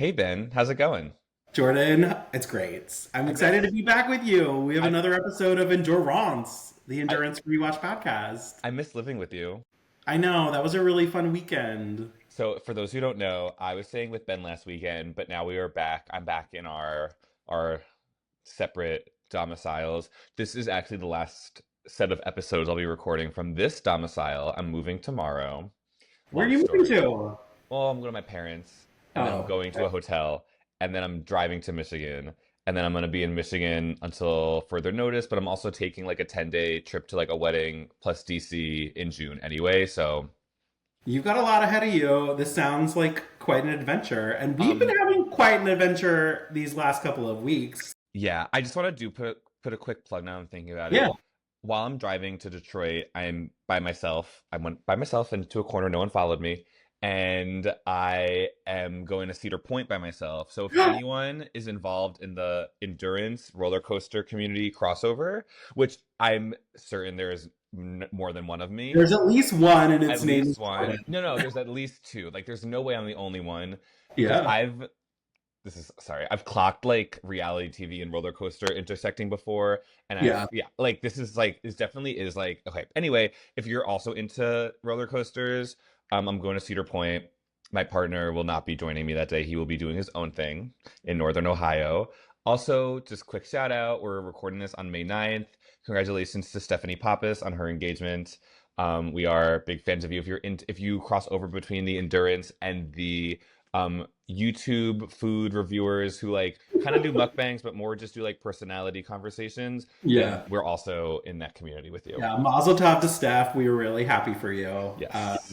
Hey Ben, how's it going? Jordan, it's great. I'm I excited to miss be back with you. We have I another episode of Endurance, the I Endurance Rewatch podcast. I miss living with you. I know, that was a really fun weekend. So for those who don't know, I was staying with Ben last weekend, but now we are back. I'm back in our separate domiciles. This is actually the last set of episodes I'll be recording from this domicile. I'm moving tomorrow. Where are Long you moving story. to? Well, I'm going to my parents, and then I'm Oh, going to a hotel, and then I'm driving to Michigan, and then I'm going to be in Michigan until further notice, but I'm also taking like a 10-day trip to like a wedding plus DC in June anyway. So, you've got a lot ahead of you. This sounds like quite an adventure. And we've been um, having quite an adventure these last couple of weeks. yeah, I just want to do put a quick plug now I'm thinking about it. Yeah. While I'm driving to Detroit, I'm by myself. I went by myself into a corner, no one followed me. And I am going to Cedar Point by myself. So if anyone is involved in the endurance roller coaster community crossover, which I'm certain there is more than one of me, There's at least one, and at its name is least one. Jordan. No, there's at least two. Like, there's no way I'm the only one because Yeah. I've clocked like reality TV and roller coaster intersecting before, and Yeah. yeah, like this definitely is like okay. Anyway, if you're also into roller coasters, I'm going to Cedar Point. My partner will not be joining me that day. He will be doing his own thing in Northern Ohio. Also, just quick shout out, we're recording this on May 9th. Congratulations to Stephanie Pappas on her engagement. We are big fans of you. If you cross over between the endurance and the YouTube food reviewers who like kind of do mukbangs, but more just do like personality conversations, then Yeah. we're also in that community with you. Yeah. Mazel tov to Steph. We were really happy for you. Yes.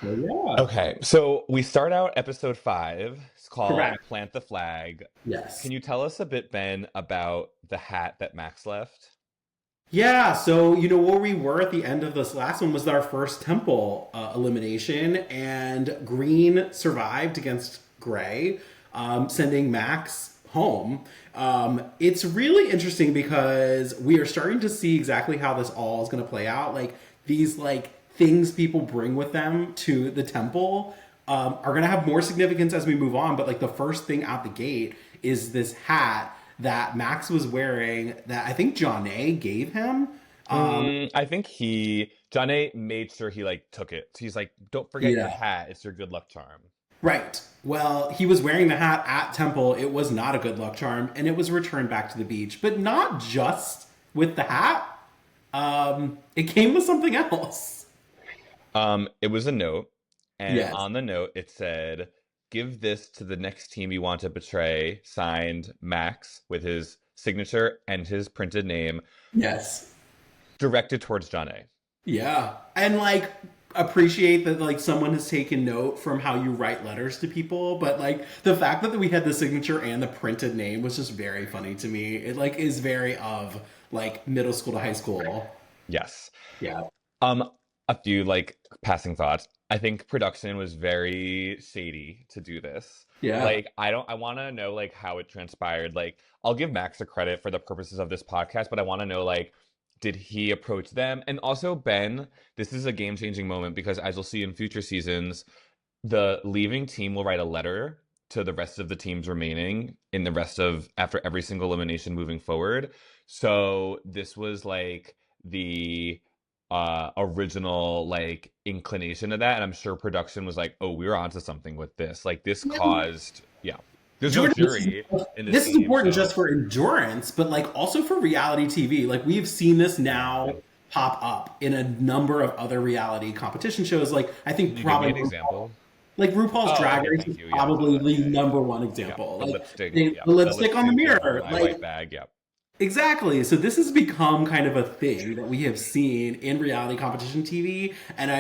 So yeah. Okay, so we start out episode 5. It's called Correct. Plant the Flag. Can Yes. you tell us a bit, Ben, about the hat that Max left? Yeah, so where we were at the end of this last one was our first temple elimination, and Green survived against Gray, sending Max home. It's really interesting because we are starting to see exactly how this all is going to play out. Like these things people bring with them to the temple are going to have more significance as we move on. But like the first thing out the gate is this hat that Max was wearing that I think John A gave him. I think John A made sure he like took it. He's like, don't forget your Yeah. hat. It's your good luck charm. Right. Well, he was wearing the hat at Temple. It was not a good luck charm, and it was returned back to the beach. But not just with the hat. It came with something else. It was a note, and Yes. on the note it said, "Give this to the next team you want to betray." Signed Max with his signature and his printed name, Yes. directed towards John A. Yeah. And appreciate that someone has taken note from how you write letters to people, but the fact that we had the signature and the printed name was just very funny to me. It is very of middle school to high school. Yes. Yeah. Um, a few like passing thoughts. I think production was very shady to do this. Yeah. Like, I want to know like how it transpired. Like, I'll give Max a credit for the purposes of this podcast, but I want to know like, did he approach them? And also, Ben, this is a game-changing moment because as you'll see in future seasons, the leaving team will write a letter to the rest of the teams remaining in the rest of after every single elimination moving forward. So this was like the original like inclination of that, and I'm sure production was like, oh, we were onto something with this. Like this caused, yeah. There's no Jordan, jury in this this is game, important so just for endurance, but also for reality TV. We've seen this yeah. now pop up in a number of other reality competition shows. I Can think you give me probably an example? RuPaul's Oh, Drag okay, Race is thank you. Yeah, probably the yeah, number one yeah. example. The lipstick, The yeah, the lipstick on the lipstick in mirror. my white bag, yeah. Exactly. So this has become kind of a thing that we have seen in reality competition TV, and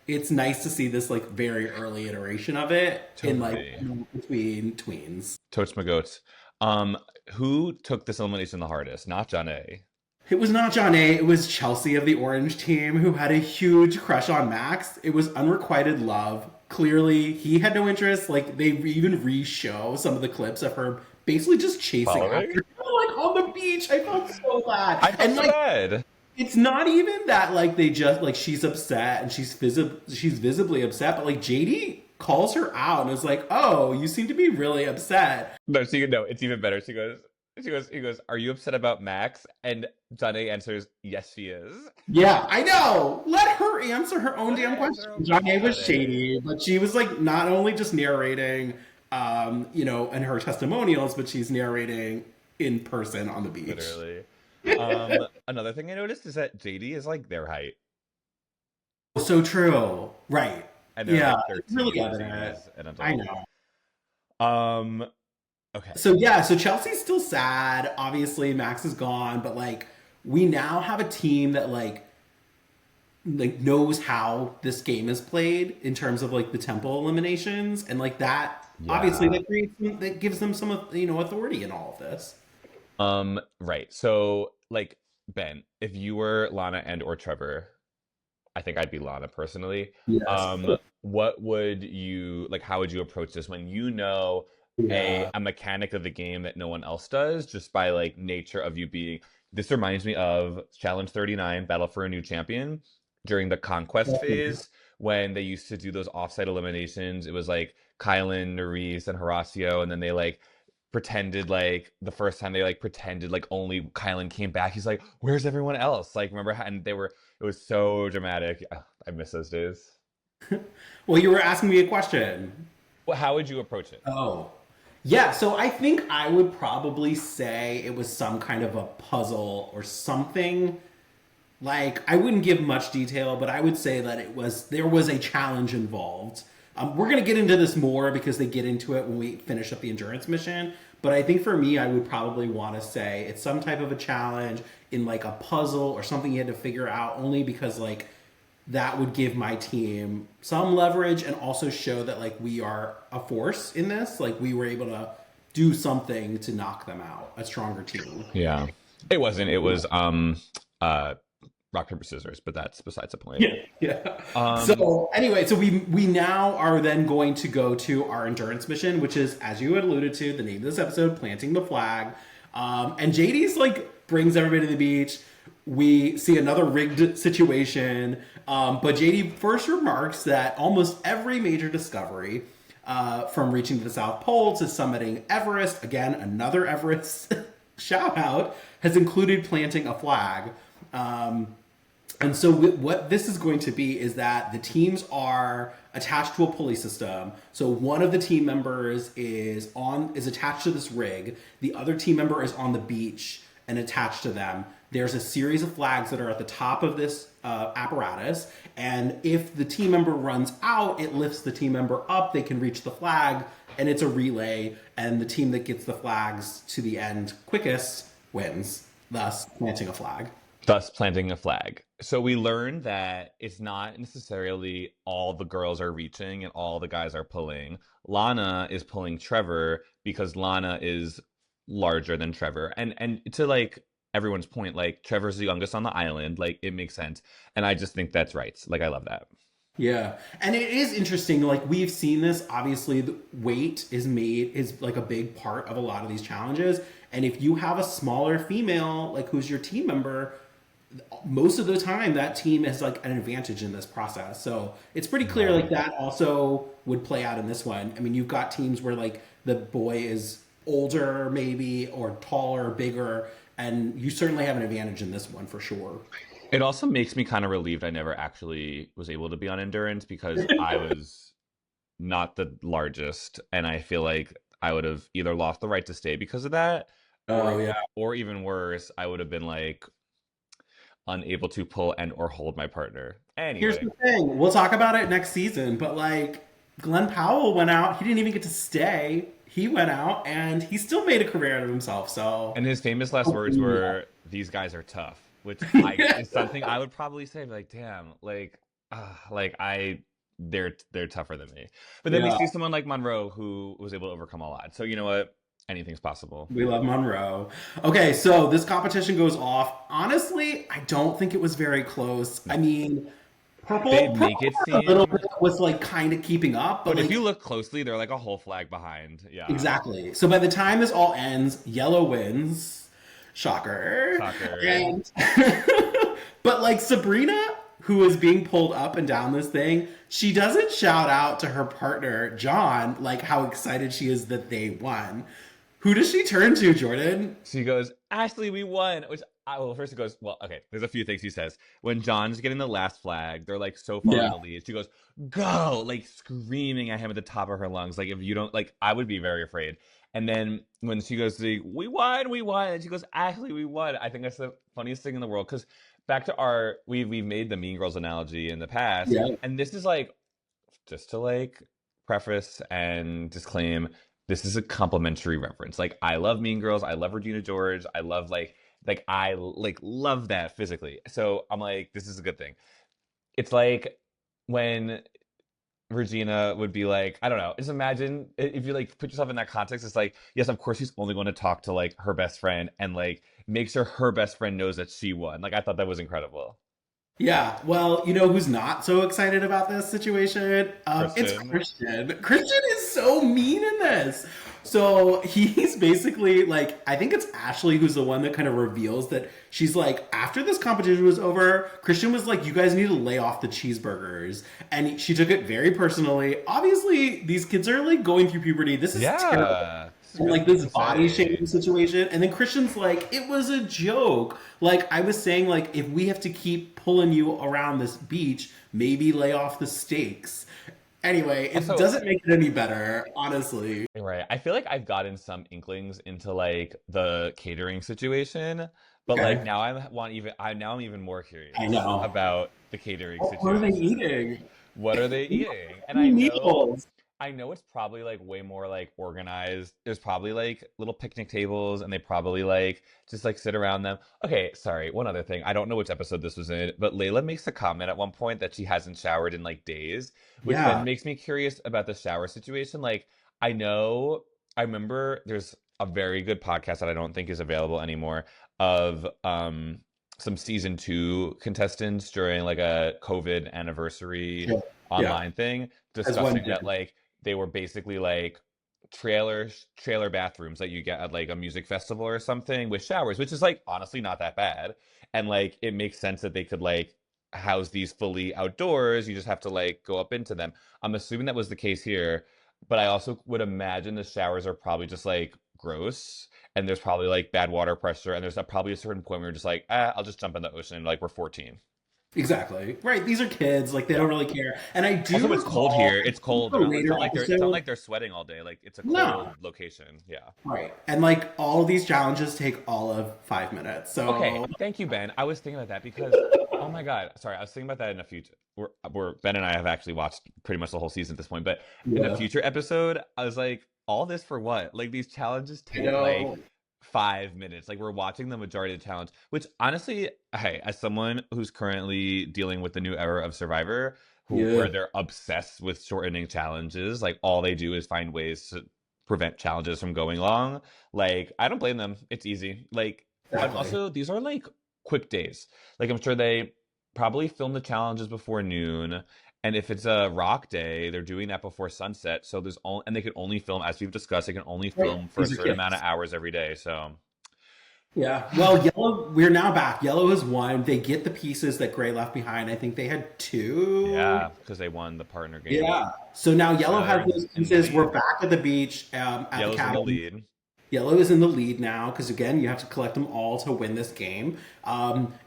it's nice to see this very early iteration of it in Totally. between tweens. Totes my goats. Who took this elimination the hardest? Not John A. It was not John A. It was Chelsea of the Orange team who had a huge crush on Max. It was unrequited love. Clearly, he had no interest. They even re-show some of the clips of her basically just chasing after Following? him, on the beach. I felt so I bad. felt And so bad. it's not even that they just she's upset and she's visibly upset, but JD calls her out and is like, "Oh, you seem to be really upset." No, no, it's even better. He goes, "Are you upset about Max?" And Johnny answers, "Yes, she is." Yeah, I know. Let her answer her own Let her damn answer her question. own Johnny question was about it. shady, but she was like not only just narrating, and her testimonials, but she's narrating in person on the beach. Literally. Another thing I noticed is that JD is like their height, So true. Right. and they're Yeah, like it's really 13, whereas he evident. is an I adult. know. Um, okay. So yeah, so Chelsea's still sad. Obviously, Max is gone, but like we now have a team that like knows how this game is played in terms of like the tempo eliminations and like that obviously Yeah. that gives them some authority in all of this. Right. So, like, Ben, if you were Lana and or Trevor, I think I'd be Lana personally. Yes. What would you like? How would you approach this when you know Yeah. a mechanic of the game that no one else does, just by like nature of you being? This reminds me of Challenge 39, Battle for a New Champion, during the Conquest phase when they used to do those offsite eliminations. It was like Kylan, Nerys, and Horacio, and then they like pretended like the first time they like pretended like only Kylan came back. He's like, "Where's everyone else?" Like, remember how, and they were it was so dramatic. Ugh, I miss those days. Well, you were asking me a question. Well, how would you approach it? Oh. Yeah, so I think I would probably say it was some kind of a puzzle or something. Like, I wouldn't give much detail, but I would say that there was a challenge involved. We're gonna get into this more because they get into it when we finish up the endurance mission. But I think for me, I would probably want to say it's some type of a challenge in like a puzzle or something you had to figure out. Only because like that would give my team some leverage and also show that like we are a force in this. Like we were able to do something to knock them out, a stronger team. Yeah. It wasn't. It was uh rock paper scissors, but that's besides the point. Yeah, yeah. Um So anyway, so we now are then going to go to our endurance mission, which is, as you had alluded to, the name of this episode, planting the flag. And JD's like brings everybody to the beach. We see another rigged situation, but JD first remarks that almost every major discovery, from reaching the South Pole to summiting Everest, again another Everest shout out, has included planting a flag. And so what this is going to be is that the teams are attached to a pulley system. So one of the team members is attached to this rig. The other team member is on the beach and attached to them. There's a series of flags that are at the top of this apparatus, and if the team member runs out, it lifts the team member up. They can reach the flag, and it's a relay. And the team that gets the flags to the end quickest wins, thus planting a flag. Thus planting a flag. So we learned that it's not necessarily all the girls are reaching and all the guys are pulling. Lana is pulling Trevor because Lana is larger than Trevor. And to like everyone's point, like Trevor's the youngest on the island, like it makes sense. And I just think that's right. Like I love that. Yeah. And it is interesting. Like we've seen this, obviously the weight is like a big part of a lot of these challenges. And if you have a smaller female, like who's your team member, most of the time that team has like an advantage in this process. So it's pretty clear like Right. that also would play out in this one. I mean, you've got teams where like the boy is older maybe or taller, bigger, and you certainly have an advantage in this one for sure. It also makes me kind of relieved I never actually was able to be on endurance because I was not the largest, and I feel like I would have either lost the right to stay because of that, Oh yeah. or even worse, I would have been like unable to pull and or hold my partner. Here's Anyway, the thing. We'll talk about it next season, but like Glenn Powell went out, he didn't even get to stay. He went out and he still made a career out of himself. So and his famous last words hopefully, were, "These guys are tough," which I is something I would probably say, like, damn, like they're tougher than me. But then we yeah. see someone like Monroe who was able to overcome a lot. So you know what? Anything's possible. We love Monroe. Okay, so this competition goes off. Honestly, I don't think it was very close. I mean, They Purple make it a little seem, bit was like kind of keeping up, but but if like you look closely, they're like a whole flag behind. Yeah. exactly. So by the time this all ends, Yellow wins. Shocker. Shocker. And but like Sabrina, who is being pulled up and down this thing, she doesn't shout out to her partner, John, like how excited she is that they won. Who does she turn to, Jordan? She goes, Ashley, we won. Which, well, first it goes, well, okay, there's a few things he says. When John's getting the last flag, they're like so far in Yeah. the lead. She goes, go, like screaming at him at the top of her lungs. Like, if you don't, like, I would be very afraid. And then when she goes to, we won. And she goes, Ashley, we won. I think that's the funniest thing in the world. Because back to our, we've made the Mean Girls analogy in the past. Yeah. And this is like, just to like preface and disclaim, this is a complimentary reference. Like I love Mean Girls, I love Regina George, I love like I like love that physically. So I'm like, this is a good thing. It's like when Regina would be like, I don't know, just imagine if you like put yourself in that context, it's like, yes, of course she's only going to talk to like her best friend and like make sure her best friend knows that she won. Like I thought that was incredible. Yeah, well, you know who's not so excited about this situation? It's Kristen. Christian. Christian is so mean in this. So he's basically like, I think it's Ashley who's the one that kind of reveals that she's like, after this competition was over, Christian was like, you guys need to lay off the cheeseburgers. And she took it very personally. Obviously, these kids are like going through puberty. This is terrible. Yeah. This is And really like this to body say. shaming situation, and then Christian's like, it was a joke. Like I was saying, like if we have to keep pulling you around this beach, maybe lay off the stakes. Anyway, it Also, doesn't make it any better, honestly. right. I feel like I've gotten some inklings into like the catering situation, but like Okay, now I'm even more I curious know. about the catering What are they situation. eating? What are they eating? And Meals. I know it's probably like way more like organized. There's probably like little picnic tables and they probably like just like sit around them. Okay, sorry, one other thing. I don't know which episode this was in, but Layla makes a comment at one point that she hasn't showered in like days, which then Yeah, makes me curious about the shower situation. Like I know I remember there's a very good podcast that I don't think is available anymore of some season 2 contestants during like a COVID anniversary yeah, yeah. online thing As one discussing that did. like they were basically like trailer bathrooms that you get at like a music festival or something with showers, which is like honestly not that bad. And like it makes sense that they could like house these fully outdoors. You just have to like go up into them. I'm assuming that was the case here, but I also would imagine the showers are probably just like gross and there's probably like bad water pressure and there's probably a certain point where you're just like, I'll just jump in the ocean like we're 14. Exactly. Right. These are kids. Like they Yeah. don't really care. And I Also, do it's cold recall here. It's cold. a They're not like later it's not episode. like they're sweating all day. Like it's a cold No. location. Yeah. Right. And like all of these challenges take all of 5 minutes. Okay. So Thank you, Ben. I was thinking about that because oh my God. Sorry, I was thinking about that in a future. We're Ben and I have actually watched pretty much the whole season at this point. But in a yeah, future episode, I was like, all this for what? Like these challenges I take like know. 5 minutes. Like we're watching the majority of the challenge, which honestly, hey, as someone who's currently dealing with the new era of Survivor, Yeah, where they're obsessed with shortening challenges, like all they do is find ways to prevent challenges from going long. Like I don't blame them. It's easy. Like and exactly. also these are like quick days. Like I'm sure they probably film the challenges before noon. And if it's a rock day, they're doing that before sunset. So there's only, and they can only film, as we've discussed, they can only Right. film for a These are certain amount of kids. hours every day. So Yeah. Well, Yellow, we're now back. Yellow has won. They get the pieces that Gray left behind. I think they had two. yeah, because they won the partner game. Yeah. So now So Yellow now they're has those in the pieces. We're lead. back at the beach at the Yellow's in the cabin. lead. Yellow is in the lead now because again, you have to collect them all to win this game.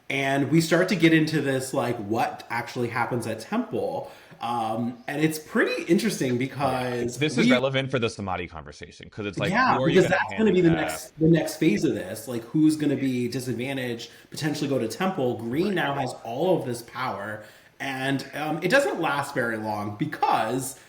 And we start to get into this like what actually happens at Temple, and it's pretty interesting Oh yeah, because this is we relevant for the Samadi conversation because it's like yeah, who are you because going to that's going to be handicap? the next phase of this. Like, who's going to be disadvantaged? Potentially go to Temple. Green Right. now has all of this power, and it doesn't last very long because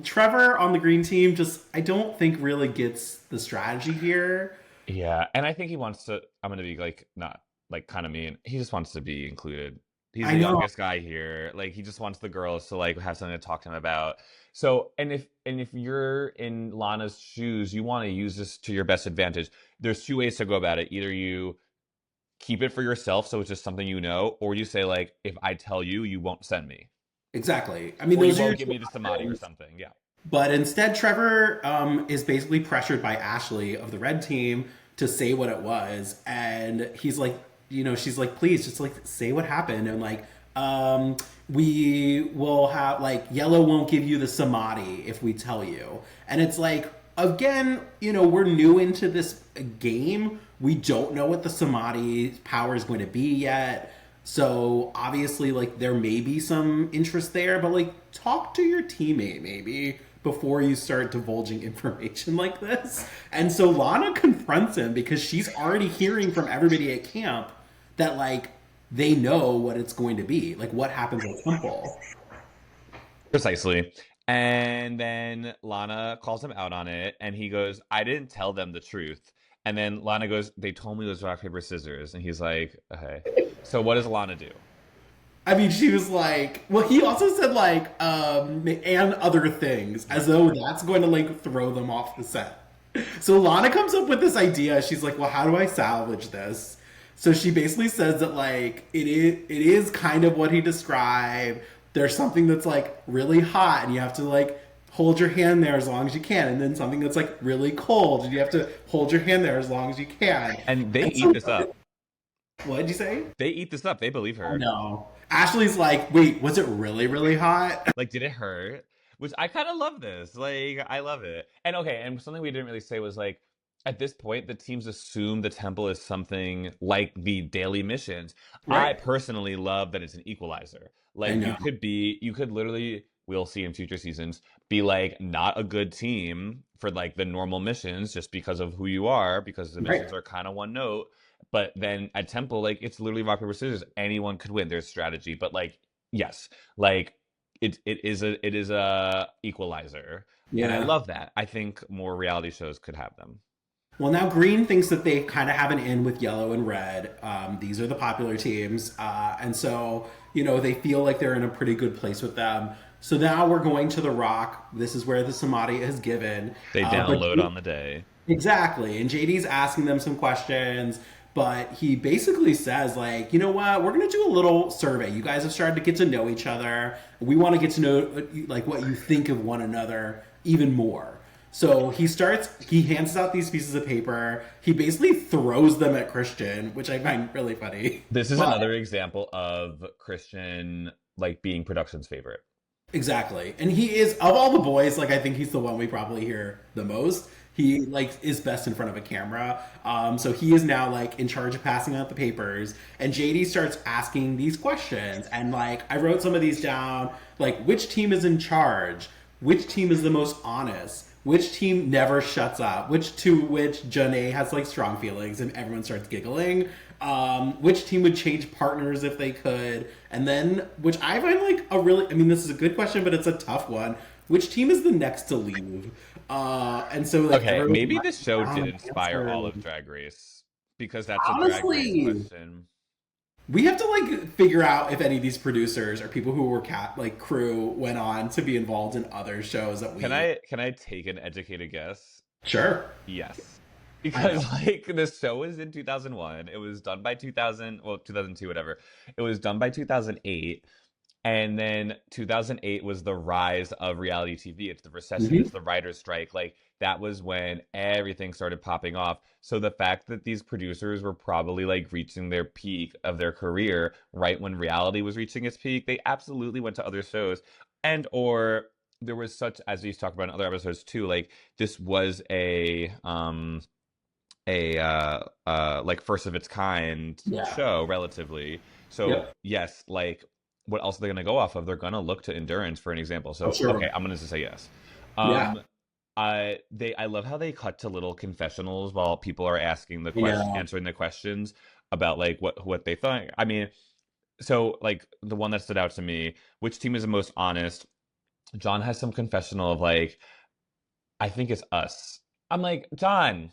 Trevor on the green team just I don't think really gets the strategy here. Yeah, and I think he wants to. I'm going to be like not like kind of mean. He just wants to be included. He's I the know youngest guy here. Like he just wants the girls to like have something to talk to him about. So, and if you're in Lana's shoes, you want to use this to your best advantage. There's two ways to go about it. Either you keep it for yourself, so it's just something you know, or you say like, if I tell you, you won't send me, exactly. I mean, or you those are your won't give two me the samadhi or options. something. Yeah. But instead, Trevor is basically pressured by Ashley of the red team to say what it was, and he's like, you know, she's like, please, just like say what happened, and like, We will have like Yellow won't give you the samadhi if we tell you. And it's like, again, we're new into this game. We don't know what the samadhi power is going to be yet. So obviously, like, there may be some interest there, but like, talk to your teammate maybe before you start divulging information like this. And so Lana confronts him because she's already hearing from everybody at camp that like they know what it's going to be, like what happens at Temple. Precisely. And then Lana calls him out on it, and he goes, I didn't tell them the truth. And then Lana goes, they told me it was rock, paper, scissors. And he's like, okay. So what does Lana do? I mean, she was like, well, he also said like, and other things, as though that's going to like throw them off the set. So Lana comes up with this idea. She's like, well, how do I salvage this? So she basically says that like it is kind of what he described. There's something that's like really hot, and you have to like hold your hand there as long as you can, and then something that's like really cold, and you have to hold your hand there as long as you can. And they And eat so, this up. what did you say? They eat this up. They believe Oh her. no. Ashley's like, wait, was it really, really hot? Like, did it hurt? Which I kind of love this. Like, I love it. And okay, and something we didn't really say was like, at this point, the teams assume the temple is something like the daily missions. I Right. personally love that it's an equalizer. I Like, know. you could literally, we'll see in future seasons, be like not a good team for like the normal missions just because of who you are, because the Right. missions are kind of one note. But then at Temple, like it's literally rock, paper, scissors. Anyone could win. There's strategy. But like, yes, like it is a equalizer. And I Yeah. love that. I think more reality shows could have them. Well, now Green thinks that they kind of have an in with Yellow and Red. These are the popular teams. And so, they feel like they're in a pretty good place with them. So now we're going to the Rock. This is where the Samadhi is given. They But download on the day. exactly. And JD's asking them some questions, but he basically says, like, you know what? We're going to do a little survey. You guys have started to get to know each other. We want to get to know, like, what you think of one another even more. So he hands out these pieces of paper. He basically throws them at Christian, which I find really funny. This is But another example of Christian like being production's favorite. exactly. And he is, of all the boys, like, I think he's the one we probably hear the most. He like is best in front of a camera. So he is now like in charge of passing out the papers. And JD starts asking these questions. And like I wrote some of these down, like which team is in charge? Which team is the most honest? Which team never shuts up? Which Janae has like strong feelings and everyone starts giggling. Which team would change partners if they could? And then, which I find like a really, I mean, this is a good question, but it's a tough one. Which team is the next to leave? And so like Okay, everyone's maybe like, this show down did an inspire all of answer. Drag Race because that's a Drag Race Honestly, question. we have to like figure out if any of these producers or people who were like crew went on to be involved in other shows that Can we. I take an educated guess? Sure, Yes. I Because know. like this show was in 2001. It was done by 2000, well 2002 whatever. It was done by 2008. And then 2008 was the rise of reality TV. It's the recession, it's Hmm. the writer's strike. Like that was when everything started popping off. So the fact that these producers were probably like reaching their peak of their career right when reality was reaching its peak, they absolutely went to other shows. And or there was such, as we've talked about in other episodes too, like this was a like first of its kind Yeah. show relatively. So Yep. yes, like what else are they going to go off of? They're going to look to Endurance for an example. Oh, So sure. okay, I'm going to say yes. Yeah. Um, I love how they cut to little confessionals while people are asking the question, Yeah. answering the questions about like what they thought. I mean, so like the one that stood out to me, which team is the most honest? John has some confessional of like, I think it's us. I'm like, John,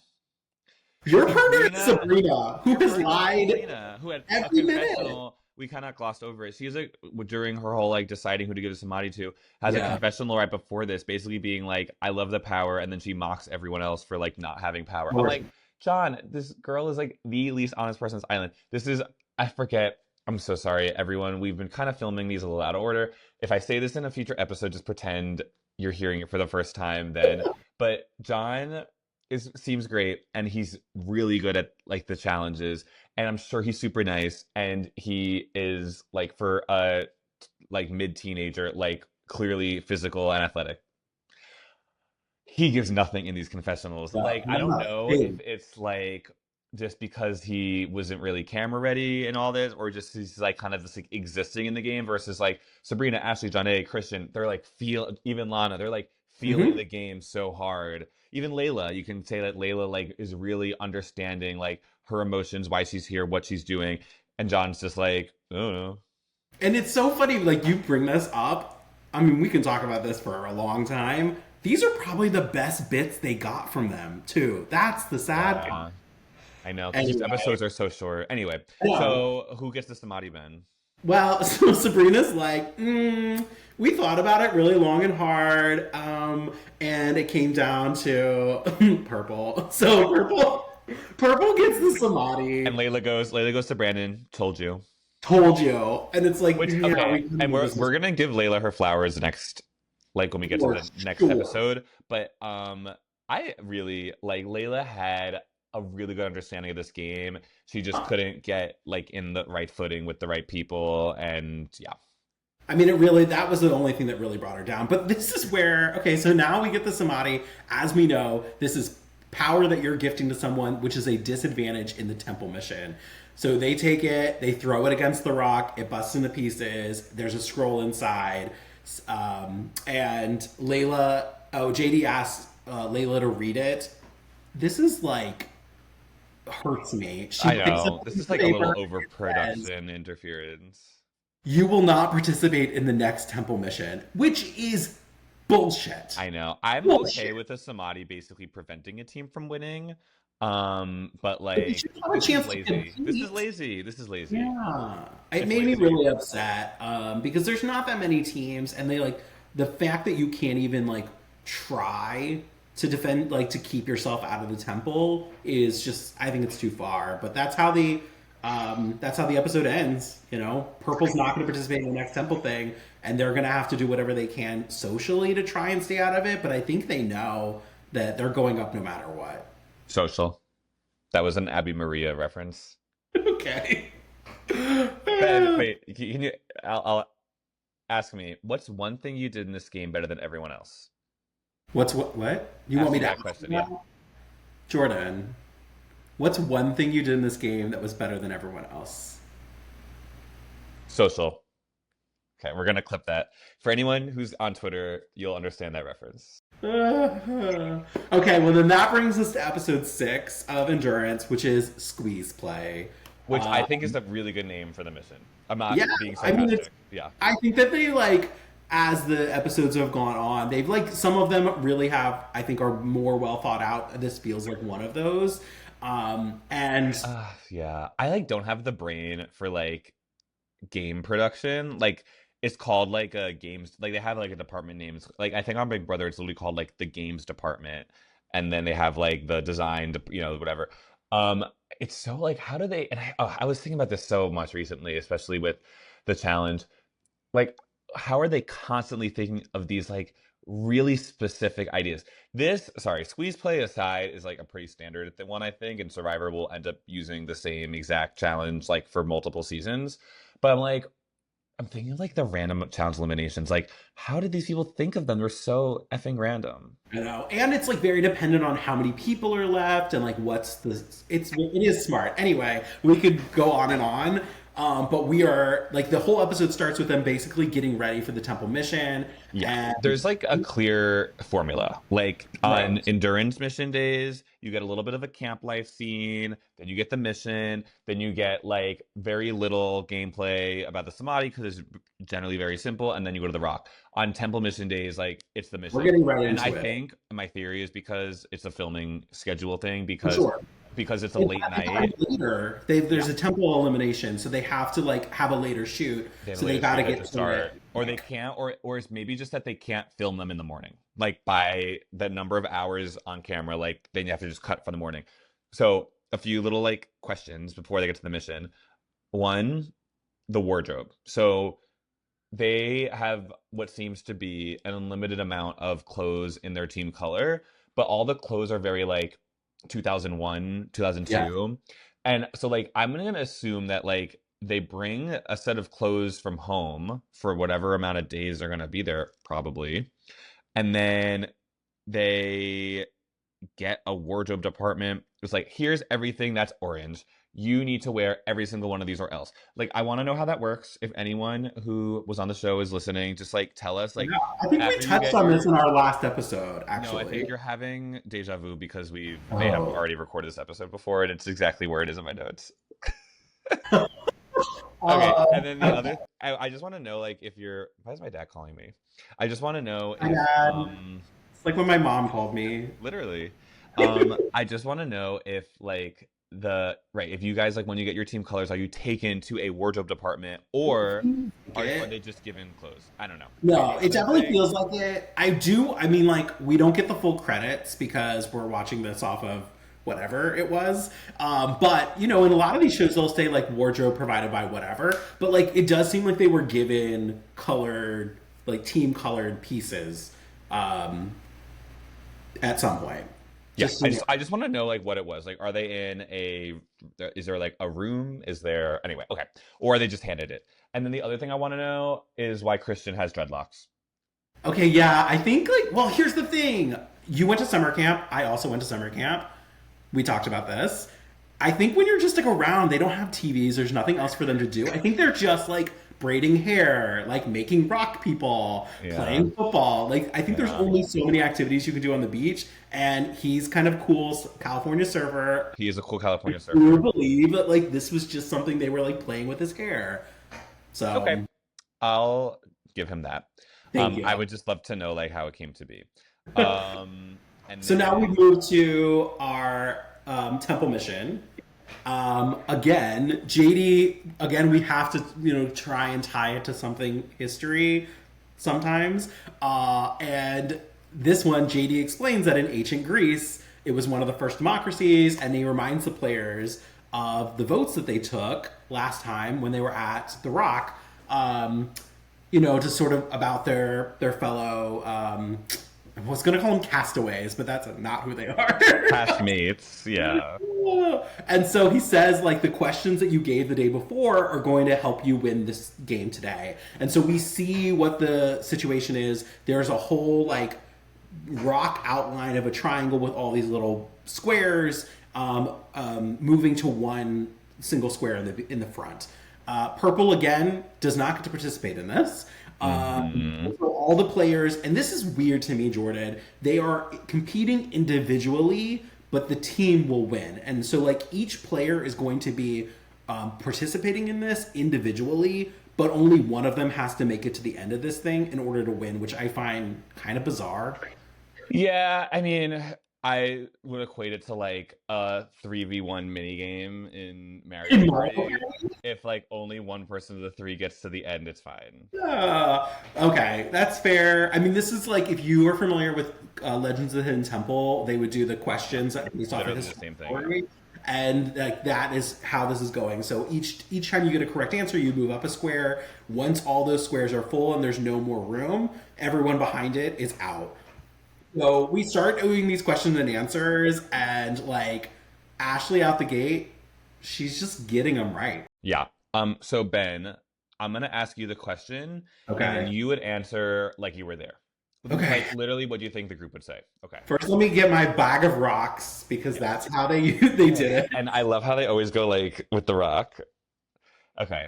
Your partner is Sabrina, Sabrina, who your has partner is lied Sabrina, who had a every minute. confessional. We kind of glossed over it. She's like during her whole like deciding who to give the samadhi to, has a Yeah. confessional right before this, basically being like, "I love the power," and then she mocks everyone else for like not having power. I'm Or like, John, this girl is like the least honest person on this island. This is, I forget. I'm so sorry, everyone. We've been kind of filming these a little out of order. If I say this in a future episode, just pretend you're hearing it for the first time then. But John seems great, and he's really good at like the challenges, and I'm sure he's super nice, and he is like for a like mid-teenager, like clearly physical and athletic. He gives nothing in these confessionals. Yeah, Like, I don't no, know if hey, it's like just because he wasn't really camera ready and all this, or just he's like kind of just like existing in the game versus like Sabrina, Ashley, Johnny, Christian, they're like feel even Lana, they're like feeling mhm. the game so hard. Even Layla, you can say that Layla like is really understanding like her emotions, why she's here, what she's doing, and John's just like, I don't know. And it's so funny, like you bring this up. I mean, we can talk about this for a long time. These are probably the best bits they got from them, too. That's the sad part. Yeah, I know, because these Anyway, episodes are so short. Anyway, no. so who gets the Samadhi Ben? Well, so Sabrina's like, we thought about it really long and hard, and it came down to purple. So purple gets the And samadhi. Layla goes to Brandon, told you. Told you, and it's like, Which yeah, we okay, couldn't and do we're this we're gonna give Layla her flowers next, like when we get to for the next sure. episode. But I really like Layla had a really good understanding of this game. She just couldn't get like in the right footing with the right people, and yeah. I mean, it really, that was the only thing that really brought her down. But this is where, okay, so now we get the Samadhi. As we know, this is power that you're gifting to someone, which is a disadvantage in the temple mission. So they take it, they throw it against the rock, it busts into pieces. There's a scroll inside. And JD asks Layla to read it. This is like, hurts me. She I picks up know this the is like a little paper and says, overproduction interference. you will not participate in the next temple mission, which is bullshit. I know. I'm okay Bullshit. with the Samadhi basically preventing a team from winning. But But you like should have a this is chance to lazy. This is compete. lazy. This is lazy. Yeah, it It's made me lazy. really upset because there's not that many teams, and they like the fact that you can't even like try to defend, like to keep yourself out of the temple is just, I think it's too far. But that's how the episode ends. You know, Purple's not going to participate in the next temple thing, and they're going to have to do whatever they can socially to try and stay out of it. But I think they know that they're going up no matter what. Social. That was an Abby Maria reference. Okay. Ben, wait, can you? I'll ask me. What's one thing you did in this game better than everyone else? What's what? You want Ask me me to that ask you question. Yeah. that? Jordan, what's one thing you did in this game that was better than everyone else? Social. Okay, we're gonna clip that. For anyone who's on Twitter, you'll understand that reference. Okay, well then that brings us to episode 6 of Endurance, which is Squeeze Play. Which I think is a really good name for the mission. I'm Yeah, not being I mean, it's. sarcastic. Yeah. I think that they like, as the episodes have gone on, they've like, some of them really have, I think, are more well thought out. This feels like one of those. And Yeah. I like don't have the brain for like game production. Like it's called like a games like they have like a department names. Like I think on Big Brother it's literally called like the games department, and then they have like the design, whatever. Um, it's so like how do they? And I was thinking about this so much recently, especially with the challenge. Like how are they constantly thinking of these like really specific ideas? This, sorry, squeeze play aside, is like a pretty standard one, I think, and Survivor will end up using the same exact challenge like for multiple seasons. But I'm thinking of like the random challenge eliminations. Like, how did these people think of them? They're so effing random. you know, and it's like very dependent on how many people are left and like what's the. It is smart. Anyway, we could go on and on, but we are like the whole episode starts with them basically getting ready for the temple mission, Yeah, and there's like a clear formula. Like on right, endurance mission days, you get a little bit of a camp life scene, then you get the mission, then you get like very little gameplay about the Samadhi because it's generally very simple, and then you go to the rock. On temple mission days, like it's the we're mission. getting right And I into it think my theory is because it's a filming schedule thing, for sure. because it's a It's, late it's on night. later. Yeah, There's a temple elimination, so they have to like have a later shoot. they have a So they later got to shoot at get the to it. start, or they can't, or it's maybe just that they can't film them in the morning, like by the number of hours on camera. Like then you have to just cut for the morning. So a few little like questions before they get to the mission. One, the wardrobe. So they have what seems to be an unlimited amount of clothes in their team color, but all the clothes are very like 2001, Yeah. 2002. And so like I'm gonna assume that like they bring a set of clothes from home for whatever amount of days they're gonna be there, probably. And then they get a wardrobe department. It's like, here's everything that's orange. You need to wear every single one of these or else. Like, I want to know how that works. If anyone who was on the show is listening, just like tell us, like, Yeah. I think we after you touched get on this your. in our last episode, No, I actually. think you're having deja vu because we may have Oh. already recorded this episode before, and it's exactly where it is in my notes. Okay, Uh, and then the other, I just want to know, like, if you're. Why is my dad calling me? I just want to know my if, dad. It's like when my mom called me. literally. I just want to know if like if you guys like when you get your team colors, are you taken to a wardrobe department or are they just given clothes? I don't know. And No, the it other definitely thing, feels like it. I do. I mean, like, we don't get the full credits because we're watching this off of whatever it was. But, in a lot of these shows, they'll say, like, wardrobe provided by whatever. But, like, it does seem like they were given colored, like, team colored pieces um, at some point. yeah, Just, I just want to know like what it was. Like, are they in is there like a room? Is there anyway? Okay, or are they just handed it? And then the other thing I want to know is why Christian has dreadlocks. Okay, yeah, I think, like, well, here's the thing. You went to summer camp. I also went to summer camp. We talked about this. I think when you're just like around, they don't have TVs. There's nothing else for them to do. I think they're just like braiding hair, like making rock people, Yeah, playing football. Like I think there's yeah. only so many activities you can do on the beach. And he's kind of cool, California surfer. He is a cool California You surfer. believe that like this was just something they were like playing with his hair. Okay, So I'll give him that. thank I you. would just love to know like how it came to be. And So now we then move to our temple mission. Again, JD. Again, we have to try and tie it to something history sometimes. And this one, JD explains that in ancient Greece, it was one of the first democracies, and he reminds the players of the votes that they took last time when they were at the Rock. To sort of about their fellow. I was gonna call them castaways, but that's not who they are. castmates, yeah. And so he says, like, the questions that you gave the day before are going to help you win this game today. And so we see what the situation is. There's a whole, like, rock outline of a triangle with all these little squares moving to one single square in the front. Purple, again, does not get to participate in this. Hmm. So all the players, and this is weird to me, Jordan, they are competing individually, but the team will win. And so, like, each player is going to be participating in this individually, but only one of them has to make it to the end of this thing in order to win, which I find kind of bizarre. Yeah, I mean, I would equate it to like a 3v1 minigame in Mario In Mario Party. If like only one person of the three gets to the end, it's fine. Okay, that's fair. I mean, this is like if you are familiar with Legends of the Hidden Temple, they would do the questions that based off of Literally the his same thing, yeah. story, and like that is how this is going. So each time you get a correct answer, you move up a square. Once all those squares are full and there's no more room, everyone behind it is out. So we start doing these questions and answers, and like Ashley out the gate, she's just getting them right. Yeah. So Ben, I'm gonna ask you the question, and then Okay. you would answer like you were there. Okay. Like literally what do you think the group would say? Okay. First, let me get my bag of rocks because Yeah. that's how they did it. And I love how they always go like with the rock. Okay.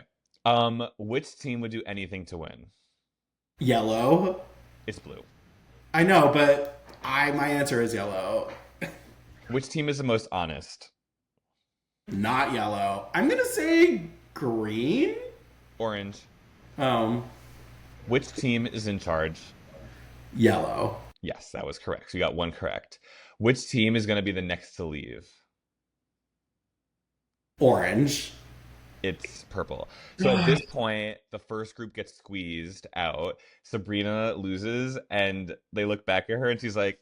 Which team would do anything to win? Yellow. It's blue. I know, but my answer is yellow. Which team is the most honest? Not yellow. I'm gonna say green. Orange. Um, Which team is in charge? Yellow. Yes, that was correct. So you got one correct. Which team is going to be the next to leave? Orange. It's purple. So at this point, the first group gets squeezed out. Sabrina loses, and they look back at her, and she's like,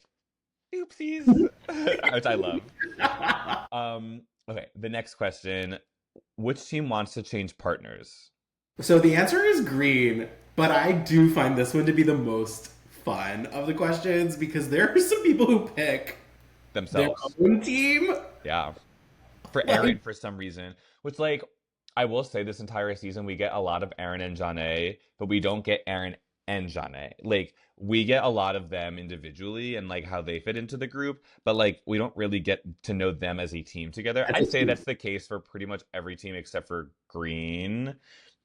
"Oopsies," which I love. Okay, the next question: which team wants to change partners? So the answer is green, but I do find this one to be the most fun of the questions because there are some people who pick their Themselves. own team. Yeah. For Like, Aaron for some reason, which like I will say this entire season we get a lot of Aaron and Janae, but we don't get Aaron and Janae. Like we get a lot of them individually and like how they fit into the group, but like we don't really get to know them as a team together. as a I'd say team. that's the case for pretty much every team except for Green.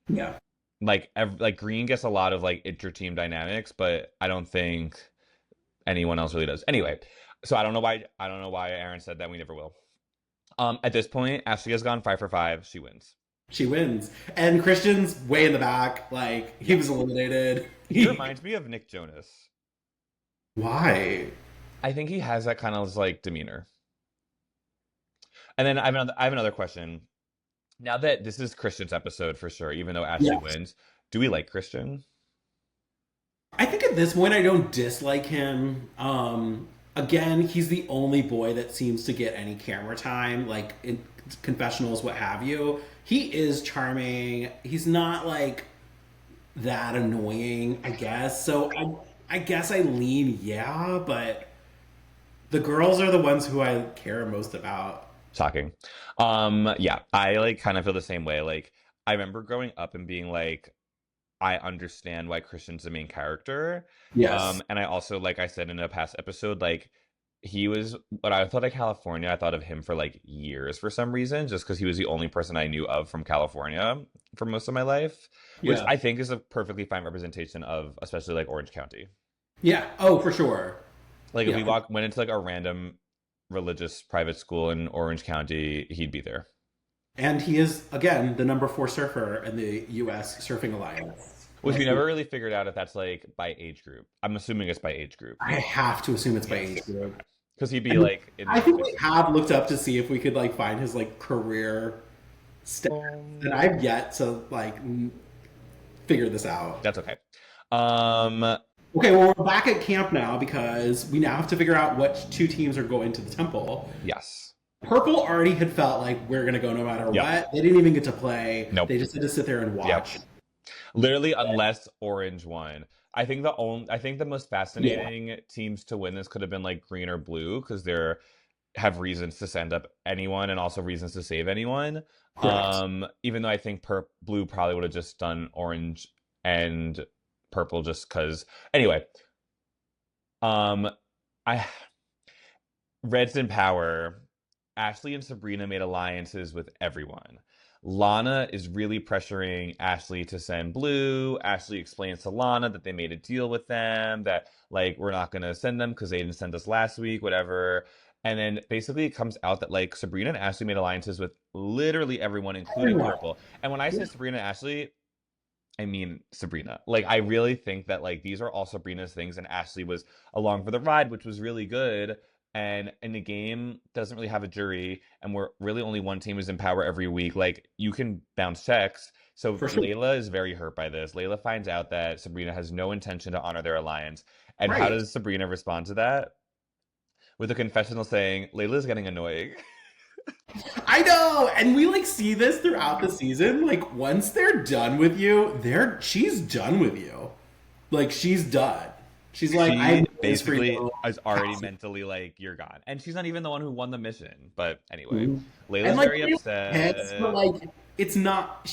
Yeah. Like like Green gets a lot of like inter-team dynamics, but I don't think anyone else really does. Anyway, so I don't know why Aaron said that we never will. At this point, Ashley has gone 5 for 5. She wins. She wins. And Christian's way in the back. Like, he Yeah. was eliminated. He reminds me of Nick Jonas. Why? I think he has that kind of like demeanor. And then I have another question. Now that this is Christian's episode for sure, even though Ashley Yes. wins, do we like Christian? I think at this point I don't dislike him. Again, he's the only boy that seems to get any camera time, like in confessionals, what have you. He is charming. He's not like that annoying, I guess. So I guess I lean yeah, but the girls are the ones who I care most about. Shocking. Yeah, I like kind of feel the same way. Like I remember growing up and being like, I understand why Christian's the main character. Yes. And I also, like I said in a past episode, like he was what I thought of California. I thought of him for like years for some reason, just because he was the only person I knew of from California for most of my life, which Yeah. I think is a perfectly fine representation of, especially like Orange County. Yeah. Oh, for sure. Like if we Yeah. went into like a random religious private school in Orange County, he'd be there. And he is, again, the number 4 surfer in the U.S. Surfing Alliance. Which we never really figured out if that's like by age group. I'm assuming it's by age group. I have to assume it's by age group. Because he'd be And like in I the think we have looked up to see if we could like find his like career stats, and I've yet to like figure this out. That's okay. Um, Okay, well we're back at camp now because we now have to figure out which 2 teams are going to the temple. yes. Purple already had felt like we're gonna go no matter Yep. what. They didn't even get to play. Nope. They just had to sit there and Yep. watch. Literally, unless Orange won. I think the most Yeah. fascinating teams to win this could have been like Green or Blue because they're have reasons to send up anyone and also reasons to save anyone. Correct. Even though I think Blue probably would have just done Orange and Purple just because. Anyway, um, I Reds in Power. Ashley and Sabrina made alliances with everyone. Lana is really pressuring Ashley to send Blue. Ashley explains to Lana that they made a deal with them, that like we're not gonna send them because they didn't send us last week, whatever. And then basically it comes out that like Sabrina and Ashley made alliances with literally everyone, including Everyone. Purple. And when I say Sabrina and Ashley, I mean Sabrina. Like I really think that like these are all Sabrina's things, and Ashley was along for the ride, which was really good. And in the game doesn't really have a jury, and we're really only one team is in power every week. Like you can bounce checks. So For sure. Layla is very hurt by this. Layla finds out that Sabrina has no intention to honor their alliance. And how Right. does Sabrina respond to that? With a confessional saying, Layla's getting annoying. I know, and we like see this throughout the season. Like once they're done with you, she's done with you. Like she's done. She's like, She I basically is already mentally like, you're gone. And she's not even the one who won the mission. But anyway, Layla's and like very upset. hits, but like it's not.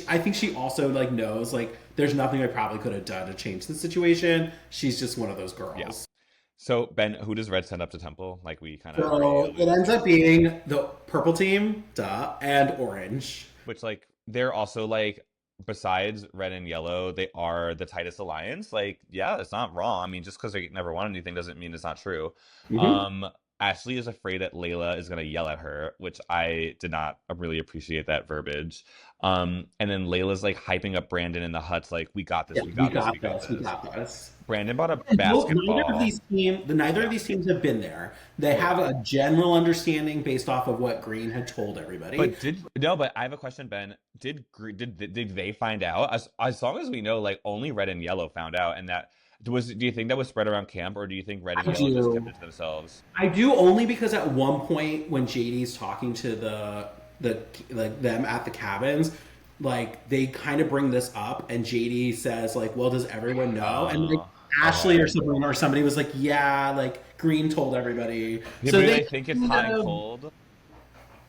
I think she also like knows like there's nothing I probably could have done to change the situation. She's just one of those girls. Yeah. So Ben, who does Red send up to Temple? Like we kind of So it ends up being the purple team, duh, and orange. which like they're also like besides red and yellow, they are the tightest alliance. Like, yeah, it's not wrong. I mean, just because they never won anything doesn't mean it's not true. Mhm. Ashley is afraid that Layla is gonna yell at her, which I did not really appreciate that verbiage. And then Layla's like hyping up Brandon in the huts, like, we got this, Yeah, we got this, we got we this. got this. Brandon bought a Well, basketball. neither of these teams have been there. They have a general understanding based off of what Green had told everybody. But I have a question, Ben. Did they find out? As long as we know, like only red and yellow found out, and that was. Do you think that was spread around camp, or do you think red and I yellow just do. kept it to themselves? I do only because at one point when JD's talking to the like them at the cabins, like they kind of bring this up, and JD says like, "Well, does everyone know?" And like Oh, Ashley okay. or somebody was like, "Yeah, like Green told everybody." Yeah, So but they I think it's kind hot and of, cold.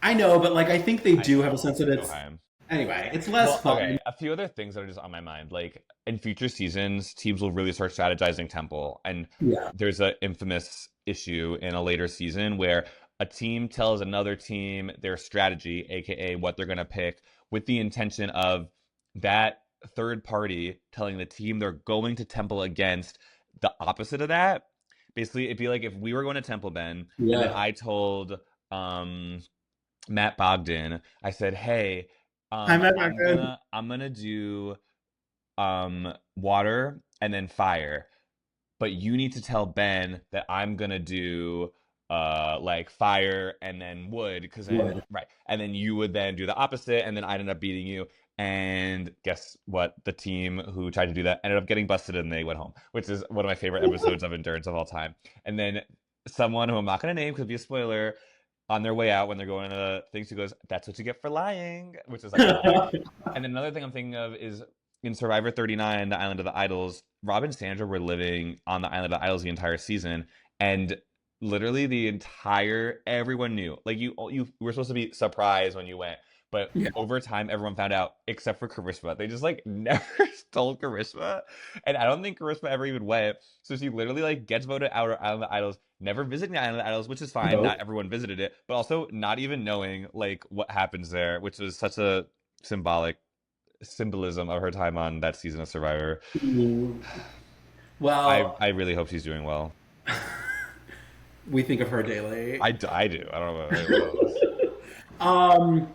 I know, but like I think they I do have a know. sense that it's Okay. anyway. It's less Well, fun. okay. A few other things that are just on my mind. Like in future seasons, teams will really start strategizing Temple, and Yeah, there's an infamous issue in a later season where a team tells another team their strategy, aka what they're gonna pick, with the intention of that third party telling the team they're going to Temple against the opposite of that. Basically, it'd be like if we were going to Temple, Ben, and then yeah. I told um Matt Bogdan, I said, "Hey, I'm not good. I'm gonna do water and then fire, but you need to tell Ben that I'm gonna do like fire and then wood because then Would. right and then you would then do the opposite and then I'd end up beating you and guess what, the team who tried to do that ended up getting busted and they went home, which is one of my favorite episodes of Endurance of all time. And then someone who I'm not going to name could be a spoiler, on their way out when they're going to things, who goes, "That's what you get for lying," which is like iconic. And then another thing I'm thinking of is in Survivor 39, the Island of the Idols, Rob and Sandra were living on the Island of the Idols the entire season, and literally the entire everyone knew. Like you were supposed to be surprised when you went, but Yeah. over time everyone found out except for Charisma. They just like never told Charisma, and I don't think Charisma ever even went. So she literally like gets voted out of Island of the Idols, never visiting the Island of the Idols, which is fine. Not Nope. everyone visited it, but also not even knowing like what happens there, which was such a symbolic symbolism of her time on that season of Survivor. Mm. I Well, I really hope she's doing well. we think of her daily. I do. I don't know about anyone else. Um,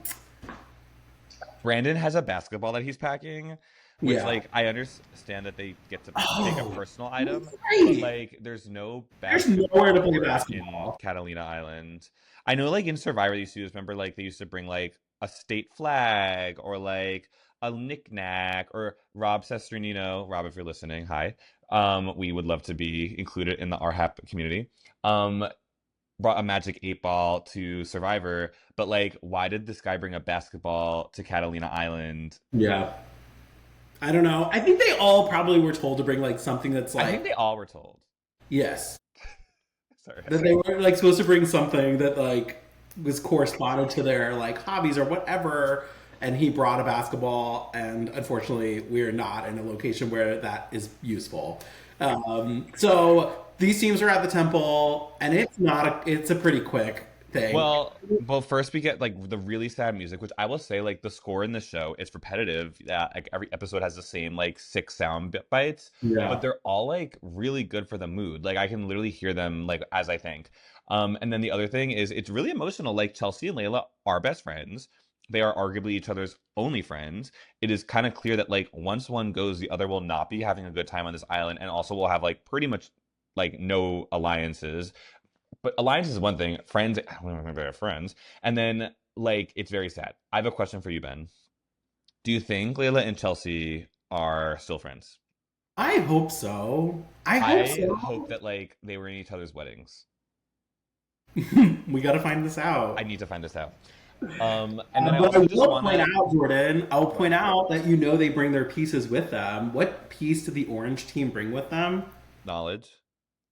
Brandon has a basketball that he's packing, which yeah. like I understand that they get to take a Oh, personal item, but right. like there's no There's nowhere basketball to play court in basketball. Catalina Island. I know like in Survivor they used to do this, remember like they used to bring like a state flag or like a knickknack, or Rob Sesternino, Rob if you're listening, hi. We would love to be included in the RHAP community. Um, brought a magic 8 ball to Survivor, but like, why did this guy bring a basketball to Catalina Island? Yeah. I don't know. I think they all probably were told to bring like something that's I think like, they all were told. yes, Sorry. that they were like supposed to bring something that like was corresponded to their like hobbies or whatever. And he brought a basketball, and unfortunately, we're not in a location where that is useful. So these teams are at the temple, and it's not a, it's a pretty quick thing. Well, first we get like the really sad music, which I will say, like the score in the show, it's repetitive. Yeah, like every episode has the same like six bites, but Yeah. they're all like really good for the mood. Like I can literally hear them like as I think. And then the other thing is it's really emotional. Like Chelsea and Layla are best friends. They are arguably each other's only friends. It is kind of clear that like once one goes, the other will not be having a good time on this island, and also will have like pretty much like no alliances. But alliance is one thing. Friends, I don't think they're friends. And then like it's very sad. I have a question for you, Ben. Do you think Layla and Chelsea are still friends? I hope so. I hope I so. hope that like they were in each other's weddings. We got to find this I out. need to find this out. And then I But I also just will point wanna out, Jordan, I'll what? point out that you know they bring their pieces with them. What piece did the orange team bring with them? Knowledge.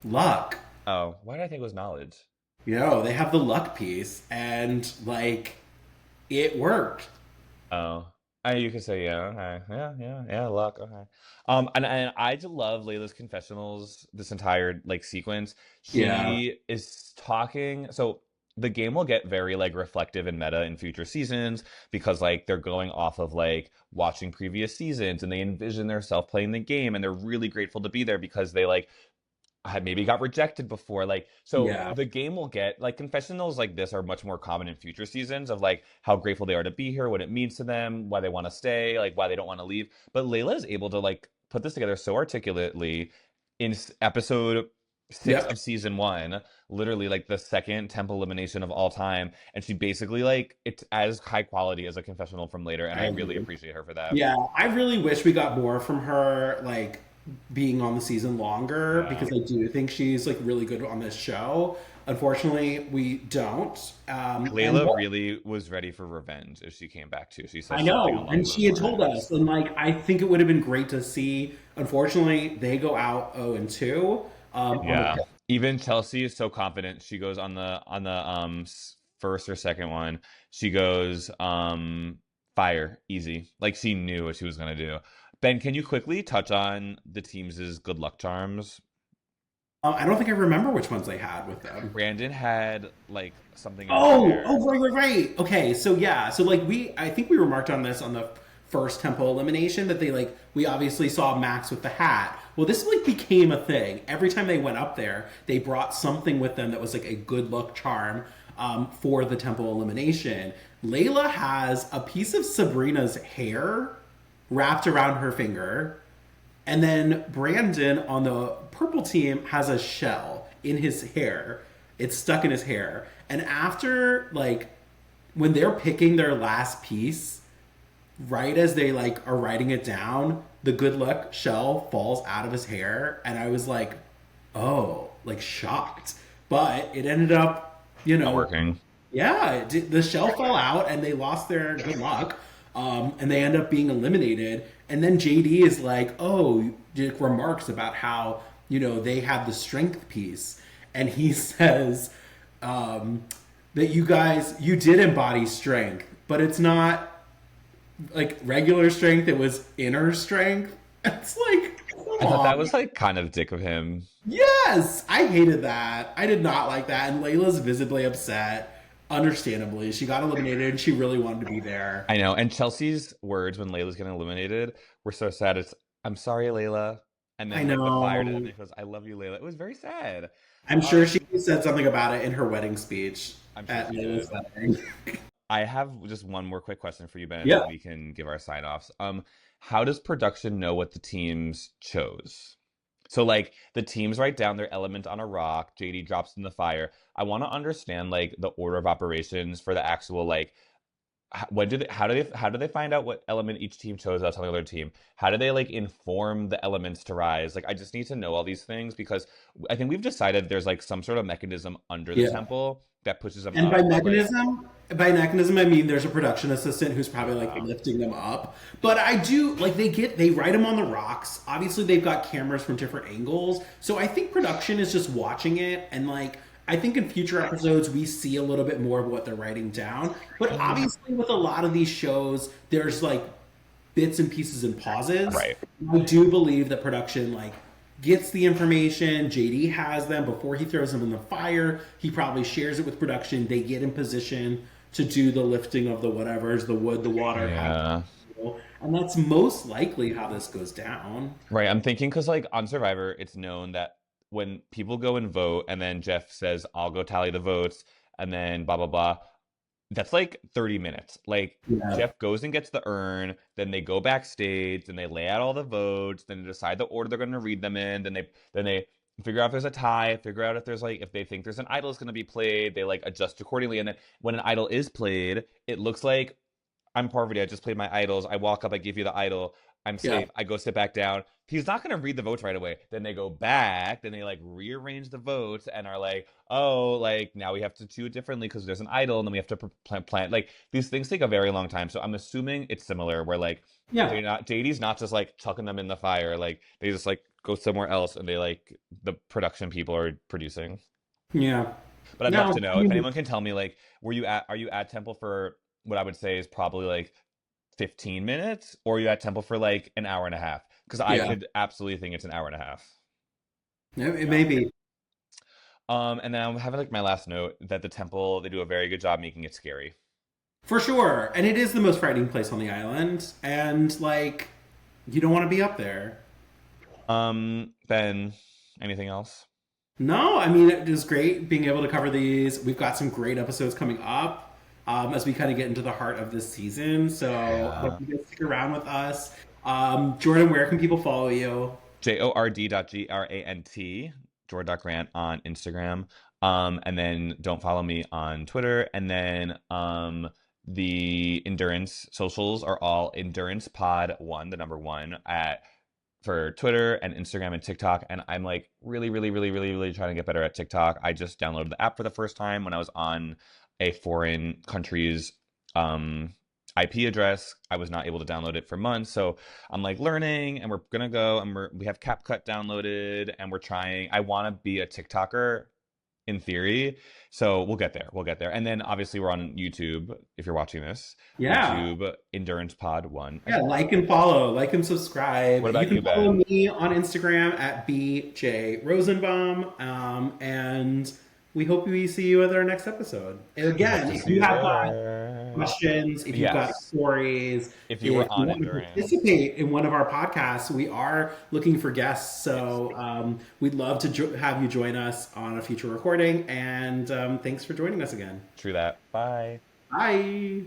Luck. Oh, why did I think it was knowledge? You know, they have the luck piece, and like it worked. Oh, you could say yeah, okay, yeah, luck, okay. And I just love Layla's confessionals. This entire like sequence, Yeah. she is talking. So the game will get very like reflective and meta in future seasons because like they're going off of like watching previous seasons and they envision themselves playing the game and they're really grateful to be there because they like had maybe got rejected before. Like, so Yeah. the game will get like confessionals like this are much more common in future seasons of like how grateful they are to be here, what it means to them, why they want to stay, like why they don't want to leave. But Layla is able to like put this together so articulately in episode 6 Yep. of season 1, literally like the second temple elimination of all time. And she basically like it's as high quality as a confessional from later. And I I really agree. appreciate her for that. Yeah, I really wish we got more from her, like being on the season longer, Yeah. because I do think she's like really good on this show. Unfortunately, we don't. And Layla really was ready for revenge if she came back too. She said I something know, and along she those had told lines. us, and like I think it would have been great to see. Unfortunately, they go out 0-2 on Yeah. the. Even Chelsea is so confident. She goes on the first or second one. She goes fire easy. Like she knew what she was gonna do. Ben, can you quickly touch on the team's good luck charms? I don't think I remember which ones they had with them. Brandon had like something in his Oh, hair. oh, right, right, right. Okay, so yeah, so like I think we remarked on this on the first tempo elimination that we obviously saw Max with the hat. Well, this like became a thing. Every time they went up there, they brought something with them that was like a good luck charm for the tempo elimination. Layla has a piece of Sabrina's hair wrapped around her finger. And then Brandon on the purple team has a shell in his hair. It's stuck in his hair. And after like when they're picking their last piece, right as they like are writing it down, the good luck shell falls out of his hair and I was like, "Oh, like shocked." But it ended up, Not working. yeah, the shell fell out and they lost their good luck. And they end up being eliminated. And then JD is like, oh, remarks about how, they had the strength piece. And he says that you did embody strength, but it's not like regular strength, it was inner strength. It's like, come I thought that on. was like kind of dick of him. Yes, I hated that. I did not like that. And Layla's visibly upset. Understandably, she got eliminated and she really wanted to be there. I know. And Chelsea's words when Layla's getting eliminated were so sad. It's I'm sorry, Layla. And I then like the fire and know. then goes, I love you, Layla. It was very sad. I'm sure she Um, said something about it in her wedding speech I'm sure at she Layla's did. wedding. I have just one more quick question for you, Ben, and then Yeah. we can give our sign offs. How does production know what the teams chose? So like the teams write down their element on a rock, JD drops in the fire. I want to understand like the order of operations for the actual like when do they how do they find out what element each team chose out on the other team? How do they like inform the elements to rise? Like I just need to know all these things because I think we've decided there's like some sort of mechanism under the Yeah. temple that pushes them And up, but like by mechanism, I mean there's a production assistant who's probably like yeah. lifting them up. But I do like they write them on the rocks. Obviously, they've got cameras from different angles, so I think production is just watching it and like. I think in future episodes we see a little bit more of what they're writing down. But obviously, with a lot of these shows, there's like bits and pieces and pauses. Right. I do believe that production like gets the information. JD has them before he throws them in the fire. He probably shares it with production. They get in position to do the lifting of the whatevers, the wood, the water, Yeah. and that's most likely how this goes down. Right. I'm thinking because like on Survivor, it's known that when people go and vote, and then Jeff says, "I'll go tally the votes," and then blah blah blah. That's like 30 minutes. Like Yeah, Jeff goes and gets the urn, then they go backstage, then they lay out all the votes, then they decide the order they're going to read them in, then they figure out if there's a tie, figure out if there's like if they think there's an idol is going to be played, they like adjust accordingly, and then when an idol is played, it looks like I'm Parvati. I just played my idols. I walk up. I give you the idol. I'm yeah, safe. I go sit back down. He's not going to read the votes right away. Then they go back. Then they like rearrange the votes and are like, oh, like now we have to do it differently because there's an idol and then we have to plan. Like these things take a very long time. So I'm assuming it's similar where like yeah, they're not, JD's not just like chucking them in the fire. Like they just like go somewhere else and they like the production people are producing. yeah. But I'd love No, to I know if mean, anyone can tell me like, are you at Temple for what I would say is probably like 15 minutes, or are you at Temple for like an hour and a half? Because I yeah. could absolutely think it's an hour and a half. It Yeah. may be. And then I'm having like my last note that the Temple they do a very good job making it scary. For sure. And it is the most frightening place on the island. And, like, you don't want to be up there. Ben, anything else? No, I mean, it was great being able to cover these. We've got some great episodes coming up as we kind of get into the heart of this season. So, hope Yeah. you guys stick around with us. Jordan, where can people follow you? JORD.GRANT, Jord.grant on Instagram. And then don't follow me on Twitter. And then the Endurance socials are all Endurance Pod 1, the number one, at for Twitter and Instagram and TikTok. And I'm like really, really, really, really, really trying to get better at TikTok. I just downloaded the app for the first time when I was on a foreign country's IP address. I was not able to download it for months. So I'm like learning, and we're gonna go, and we have CapCut downloaded, and we're trying. I want to be a TikToker in theory. So we'll get there. We'll get there. And then obviously we're on YouTube if you're watching this. Yeah. YouTube Endurance Pod 1. I Yeah, should know like that. and follow, like and subscribe. What You about can you, follow Ben? me on Instagram at BJ Rosenbaum. And we hope we see you at our next episode. And We hope again, to if see you you have there. questions, if you've got Yes. stories, If you if were you on want to Endurance. participate in one of our podcasts, we are looking for guests. Yes. So we'd love to have you join us on a future recording. And thanks for joining us again. True that. Bye. Bye.